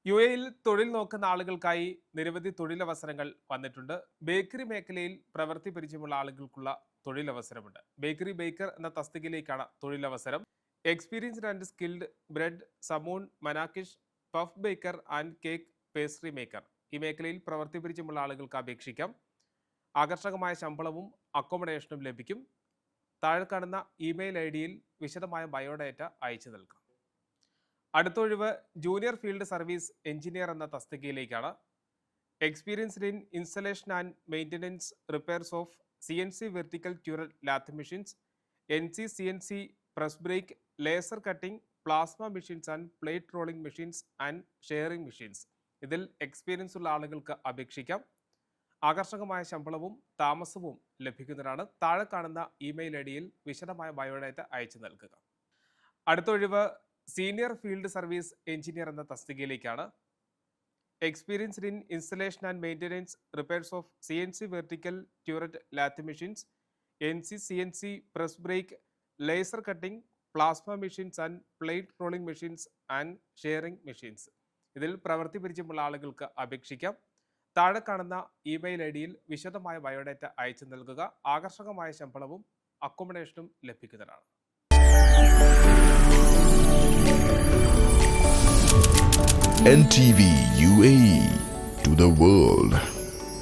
യു.എയിൽ തൊഴിൽ നോക്കുന്ന ആളുകൾക്കായി നിരവധി തൊഴിലവസരങ്ങൾ വന്നിട്ടുണ്ട്. ബേക്കറി മേഖലയിൽ പ്രവൃത്തി പരിചയമുള്ള ആളുകൾക്കുള്ള തൊഴിലവസരമുണ്ട്. ബേക്കറി ബേക്കർ എന്ന തസ്തികയിലേക്കാണ് തൊഴിലവസരം. എക്സ്പീരിയൻസ്ഡ് ആൻഡ് സ്കിൽഡ് ബ്രെഡ്, സമൂൺ, മനാക്കിഷ്, puff baker and cake pastry maker. ഈ മേഖലയിൽ പ്രവൃത്തി പരിചയമുള്ള ആളുകൾക്ക് അപേക്ഷിക്കാം. ആകർഷകമായ ശമ്പളവും അക്കോമഡേഷനും ലഭിക്കും. താഴെ കാണുന്ന ഇമെയിൽ ഐഡിയിൽ വിശദമായ ബയോഡേറ്റ അയച്ചു നൽകാം. അടുത്ത ഒഴിവ് ജൂനിയർ ഫീൽഡ് സർവീസ് എഞ്ചിനീയർ എന്ന തസ്തികയിലേക്കാണ്. Experienced in installation and maintenance repairs of CNC vertical turret lathe machines, NC press brake, laser cutting, plasma machines and plate rolling machines and shearing machines. ഇതിൽ experience ഉള്ള ആളുകൾക്ക് അപേക്ഷിക്കാം. ആകർഷകമായ ശമ്പളവും താമസവും ലഭിക്കുന്നതാണ്. താഴെ കാണുന്ന ഇമെയിൽ ഐഡിയിൽ വിശദമായ ബയോഡേറ്റ അയച്ചു നൽകുക. അടുത്ത ഒഴിവ് സീനിയർ ഫീൽഡ് സർവീസ് എഞ്ചിനീയർ എന്ന തസ്തികയിലേക്കാണ്. Experienced in installation and maintenance repairs of CNC vertical turret lathe machines, NC press brake, laser cutting, plasma machines and plate rolling machines and shearing machines. ഇതിൽ പ്രവൃത്തി പരിചയമുള്ള ആളുകൾക്ക് അപേക്ഷിക്കാം. താഴെ കാണുന്ന ഇമെയിൽ ഐഡിയിൽ വിശദമായ ബയോഡേറ്റ അയച്ചു നൽകുക. ആകർഷകമായ ശമ്പളവും അക്കോമഡേഷനും ലഭിക്കുന്നതാണ്. NTV UAE to the world.